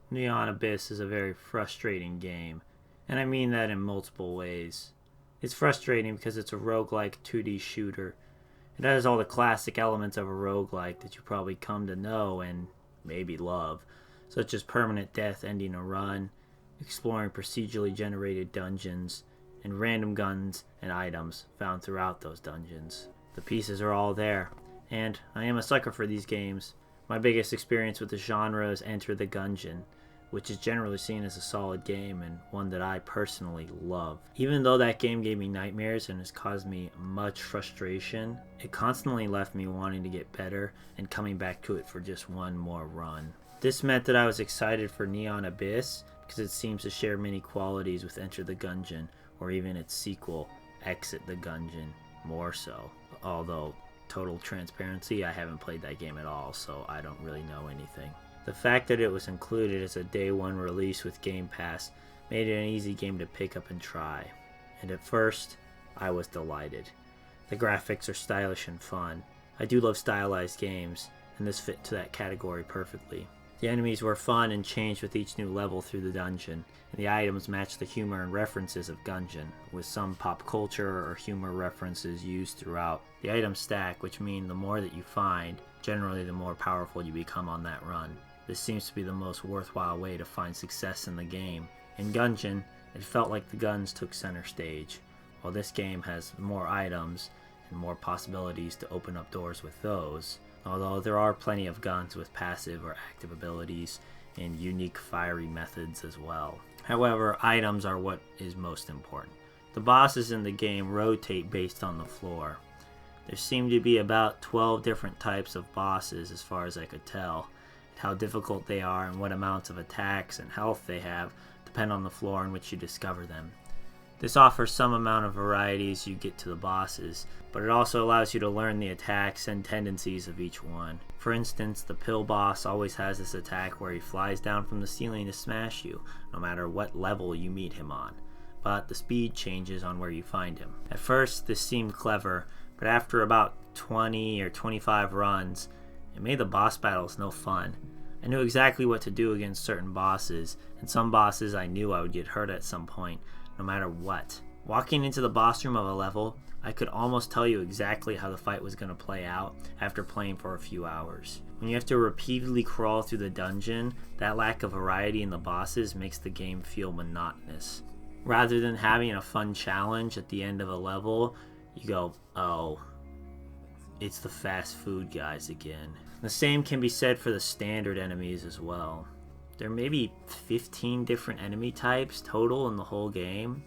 Neon Abyss is a very frustrating game, and I mean that in multiple ways. It's frustrating because it's a roguelike 2D shooter. It has all the classic elements of a roguelike that you probably come to know and maybe love, such as permanent death ending a run, exploring procedurally generated dungeons, and random guns and items found throughout those dungeons. The pieces are all there, and I am a sucker for these games. My biggest experience with the genre is Enter the Gungeon, which is generally seen as a solid game and one that I personally love. Even though that game gave me nightmares and has caused me much frustration, it constantly left me wanting to get better and coming back to it for just one more run. This meant that I was excited for Neon Abyss because it seems to share many qualities with Enter the Gungeon, or even its sequel, Exit the Gungeon, more so. Although, total transparency, I haven't played that game at all, so I don't really know anything. The fact that it was included as a day one release with Game Pass made it an easy game to pick up and try, and at first, I was delighted. The graphics are stylish and fun. I do love stylized games, and this fit into that category perfectly. The enemies were fun and changed with each new level through the dungeon, and the items matched the humor and references of Gungeon, with some pop culture or humor references used throughout. The items stack, which mean the more that you find, generally the more powerful you become on that run. This seems to be the most worthwhile way to find success in the game. In Gungeon, it felt like the guns took center stage, while this game has more items and more possibilities to open up doors with those, although there are plenty of guns with passive or active abilities and unique fiery methods as well. However, items are what is most important. The bosses in the game rotate based on the floor. There seem to be about 12 different types of bosses as far as I could tell. How difficult they are and what amounts of attacks and health they have depend on the floor on which you discover them. This offers some amount of variety as you get to the bosses, but it also allows you to learn the attacks and tendencies of each one. For instance, the pill boss always has this attack where he flies down from the ceiling to smash you, no matter what level you meet him on, but the speed changes on where you find him. At first, this seemed clever, but after about 20 or 25 runs, it made the boss battles no fun. I knew exactly what to do against certain bosses, and some bosses I knew I would get hurt at some point, no matter what. Walking into the boss room of a level, I could almost tell you exactly how the fight was going to play out after playing for a few hours. When you have to repeatedly crawl through the dungeon, that lack of variety in the bosses makes the game feel monotonous. Rather than having a fun challenge at the end of a level, you go, oh, it's the fast food guys again. The same can be said for the standard enemies as well. There may be 15 different enemy types total in the whole game.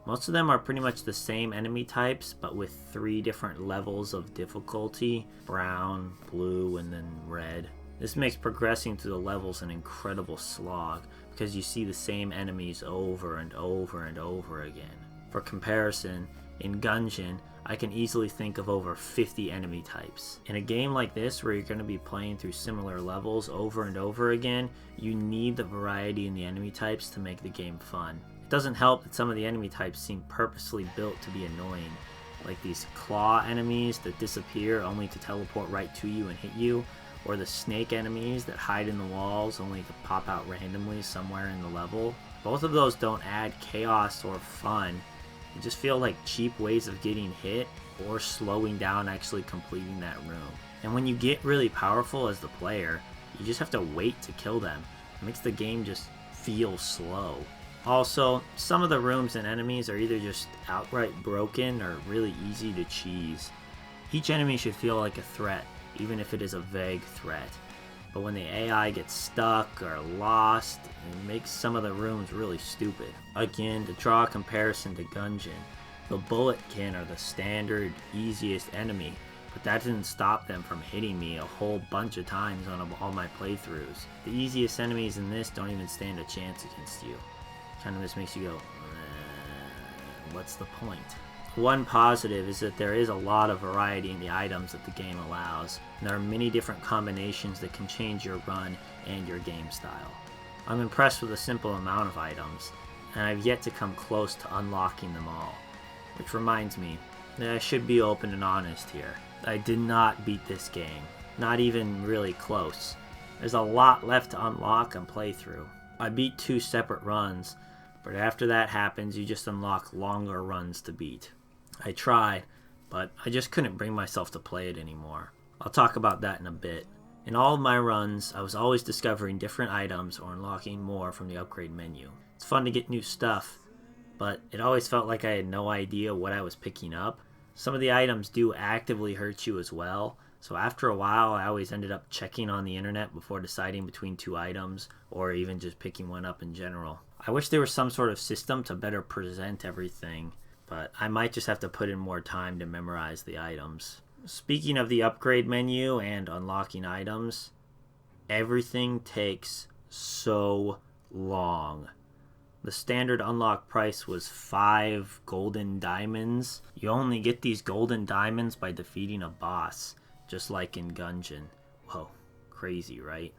Most of them are pretty much the same enemy types, but with 3 different levels of difficulty: brown, blue, and then red. This makes progressing through the levels an incredible slog, because you see the same enemies over and over and over again. For comparison, in Gungeon, I can easily think of over 50 enemy types. In a game like this, where you're going to be playing through similar levels over and over again, you need the variety in the enemy types to make the game fun. It doesn't help that some of the enemy types seem purposely built to be annoying, like these claw enemies that disappear only to teleport right to you and hit you, or the snake enemies that hide in the walls only to pop out randomly somewhere in the level. Both of those don't add chaos or fun. They just feel like cheap ways of getting hit or slowing down actually completing that room. And when you get really powerful as the player, you just have to wait to kill them. It makes the game just feel slow. Also, some of the rooms and enemies are either just outright broken or really easy to cheese. Each enemy should feel like a threat, even if it is a vague threat. But when the AI gets stuck or lost, it makes some of the rooms really stupid. Again, to draw a comparison to Gungeon, the Bulletkin are the standard, easiest enemy, but that didn't stop them from hitting me a whole bunch of times on all my playthroughs. The easiest enemies in this don't even stand a chance against you. Kind of just makes you go, what's the point? One positive is that there is a lot of variety in the items that the game allows, and there are many different combinations that can change your run and your game style. I'm impressed with the simple amount of items, and I've yet to come close to unlocking them all. Which reminds me that I should be open and honest here. I did not beat this game, not even really close. There's a lot left to unlock and play through. I beat 2 separate runs, but after that happens, you just unlock longer runs to beat. I tried, but I just couldn't bring myself to play it anymore. I'll talk about that in a bit. In all of my runs, I was always discovering different items or unlocking more from the upgrade menu. It's fun to get new stuff, but it always felt like I had no idea what I was picking up. Some of the items do actively hurt you as well, so after a while I always ended up checking on the internet before deciding between 2 items, or even just picking one up in general. I wish there was some sort of system to better present everything, but I might just have to put in more time to memorize the items. Speaking of the upgrade menu and unlocking items, everything takes so long. The standard unlock price was 5 golden diamonds. You only get these golden diamonds by defeating a boss, just like in Gungeon. Whoa, crazy, right?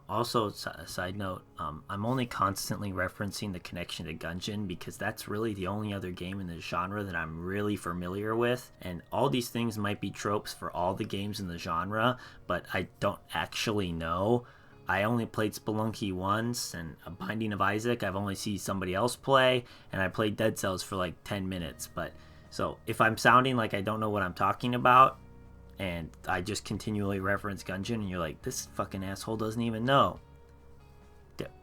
Also, side note, I'm only constantly referencing the connection to Gungeon because that's really the only other game in the genre that I'm really familiar with, and all these things might be tropes for all the games in the genre, but I don't actually know. I only played Spelunky once, and A Binding of Isaac I've only seen somebody else play, and I played Dead Cells for like 10 minutes, so if I'm sounding like I don't know what I'm talking about, and I just continually reference Gungeon, and you're like, this fucking asshole doesn't even know.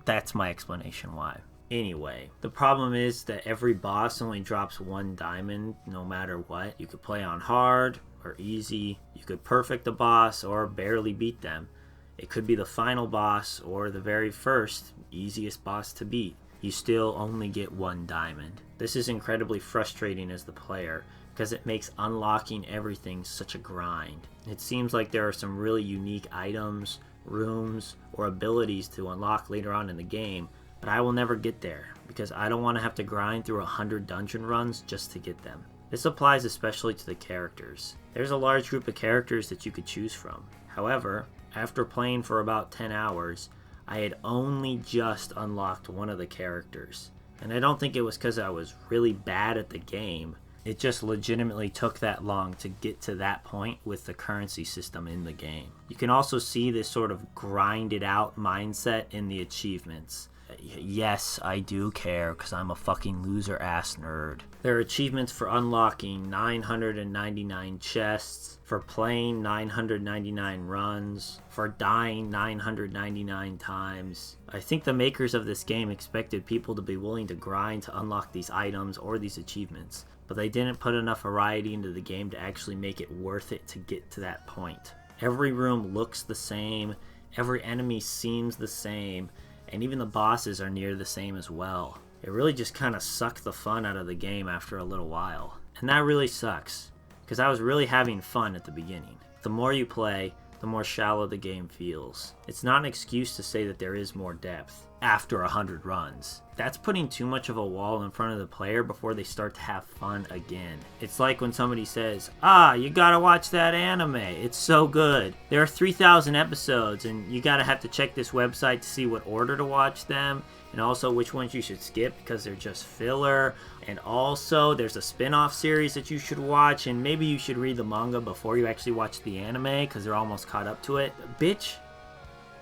That's my explanation why. Anyway, the problem is that every boss only drops 1 diamond no matter what. You could play on hard or easy. You could perfect the boss or barely beat them. It could be the final boss or the very first, easiest boss to beat. You still only get 1 diamond. This is incredibly frustrating as the player, because it makes unlocking everything such a grind. It seems like there are some really unique items, rooms, or abilities to unlock later on in the game, but I will never get there, because I don't want to have to grind through 100 dungeon runs just to get them. This applies especially to the characters. There's a large group of characters that you could choose from. However, after playing for about 10 hours, I had only just unlocked one of the characters. And I don't think it was because I was really bad at the game. It just legitimately took that long to get to that point with the currency system in the game. You can also see this sort of grinded out mindset in the achievements. Yes, I do care because I'm a fucking loser ass nerd. There are achievements for unlocking 999 chests, for playing 999 runs, for dying 999 times. I think the makers of this game expected people to be willing to grind to unlock these items or these achievements, but they didn't put enough variety into the game to actually make it worth it to get to that point. Every room looks the same, every enemy seems the same, and even the bosses are near the same as well. It really just kind of sucked the fun out of the game after a little while. And that really sucks, because I was really having fun at the beginning. The more you play, the more shallow the game feels. It's not an excuse to say that there is more depth after 100 runs. That's putting too much of a wall in front of the player before they start to have fun again. It's like when somebody says, you gotta watch that anime, it's so good. There are 3,000 episodes and you gotta have to check this website to see what order to watch them, and also which ones you should skip because they're just filler, and also there's a spin-off series that you should watch, and maybe you should read the manga before you actually watch the anime because they're almost caught up to it. Bitch,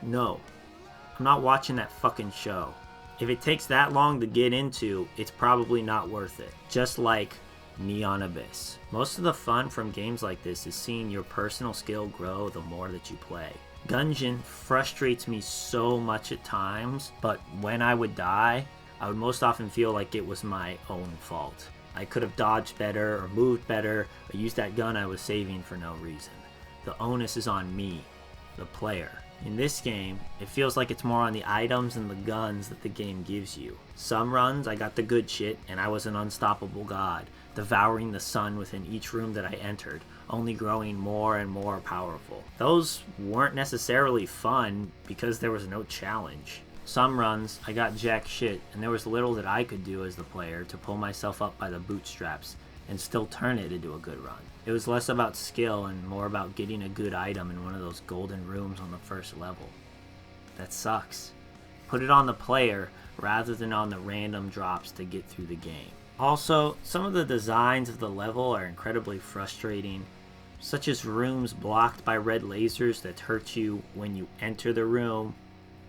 no. I'm not watching that fucking show. If it takes that long to get into, it's probably not worth it. Just like Neon Abyss. Most of the fun from games like this is seeing your personal skill grow the more that you play. Gungeon frustrates me so much at times, but when I would die, I would most often feel like it was my own fault. I could have dodged better or moved better or used that gun I was saving for no reason. The onus is on me, the player. In this game, it feels like it's more on the items and the guns that the game gives you. Some runs, I got the good shit, and I was an unstoppable god, devouring the sun within each room that I entered, only growing more and more powerful. Those weren't necessarily fun because there was no challenge. Some runs, I got jack shit, and there was little that I could do as the player to pull myself up by the bootstraps and still turn it into a good run. It was less about skill and more about getting a good item in one of those golden rooms on the first level. That sucks. Put it on the player rather than on the random drops to get through the game. Also, some of the designs of the level are incredibly frustrating. such as rooms blocked by red lasers that hurt you when you enter the room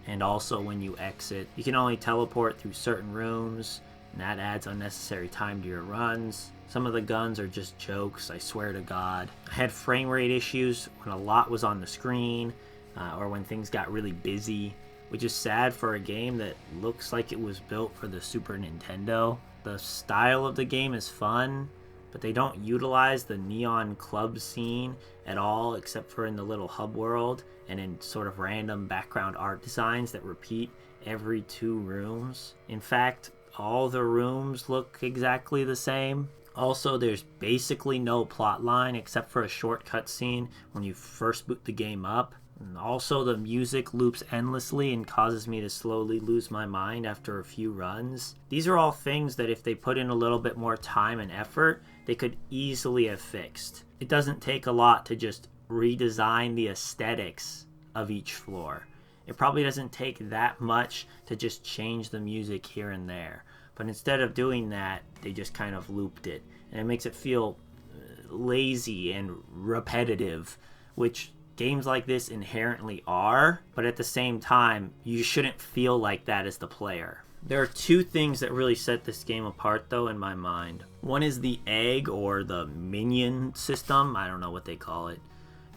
and also when you exit. You can only teleport through certain rooms, and that adds unnecessary time to your runs. Some of the guns are just jokes, I swear to God. I had frame rate issues when a lot was on the screen, or when things got really busy, which is sad for a game that looks like it was built for the Super Nintendo. The style of the game is fun, but they don't utilize the neon club scene at all, except for in the little hub world and in sort of random background art designs that repeat every 2 rooms. In fact, all the rooms look exactly the same. Also, there's basically no plot line except for a short cutscene when you first boot the game up. And also, the music loops endlessly and causes me to slowly lose my mind after a few runs. These are all things that if they put in a little bit more time and effort, they could easily have fixed. It doesn't take a lot to just redesign the aesthetics of each floor. It probably doesn't take that much to just change the music here and there. But instead of doing that, they just kind of looped it. And it makes it feel lazy and repetitive, which games like this inherently are, but at the same time, you shouldn't feel like that as the player. There are 2 things that really set this game apart, though, in my mind. One is the egg, or the minion system. I don't know what they call it.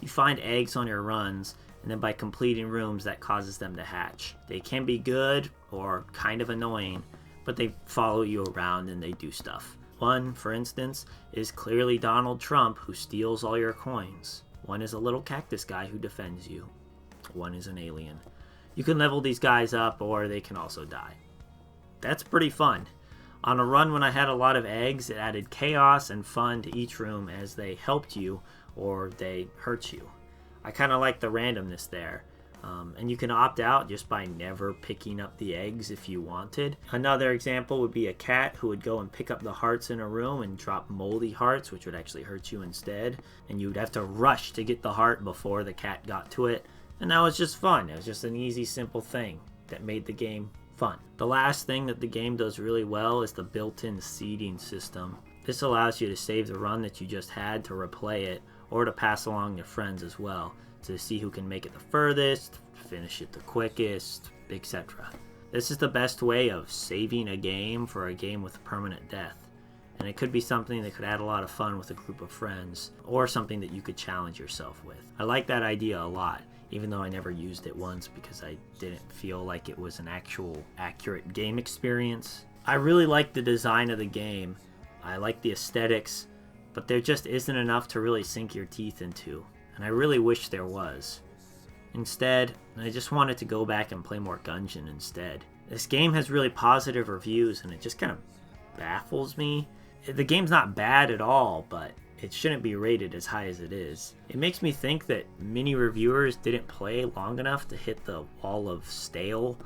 You find eggs on your runs, and then by completing rooms, that causes them to hatch. They can be good or kind of annoying, but they follow you around and they do stuff. One, for instance, is clearly Donald Trump, who steals all your coins. One is a little cactus guy who defends you. One is an alien. You can level these guys up, or they can also die. That's pretty fun. On a run when I had a lot of eggs, it added chaos and fun to each room as they helped you or they hurt you. I kind of like the randomness there. And you can opt out just by never picking up the eggs if you wanted. Another example would be a cat who would go and pick up the hearts in a room and drop moldy hearts, which would actually hurt you instead. And you'd have to rush to get the heart before the cat got to it. And that was just fun. It was just an easy, simple thing that made the game fun. The last thing that the game does really well is the built-in seeding system. This allows you to save the run that you just had to replay it, or to pass along to friends as well, to see who can make it the furthest, finish it the quickest, etc. This is the best way of saving a game for a game with permanent death, and it could be something that could add a lot of fun with a group of friends, or something that you could challenge yourself with. I like that idea a lot, even though I never used it once because I didn't feel like it was an actual accurate game experience. I really like the design of the game, I like the aesthetics, but there just isn't enough to really sink your teeth into. And I really wish there was. Instead, I just wanted to go back and play more Gungeon instead. This game has really positive reviews and it just kind of baffles me. The game's not bad at all, but it shouldn't be rated as high as it is. It makes me think that many reviewers didn't play long enough to hit the wall of stale,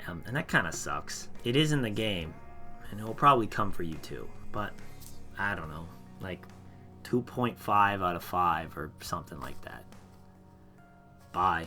and that kind of sucks. It is in the game, and it will probably come for you too, but I don't know, like 2.5 out of 5 or something like that. Bye.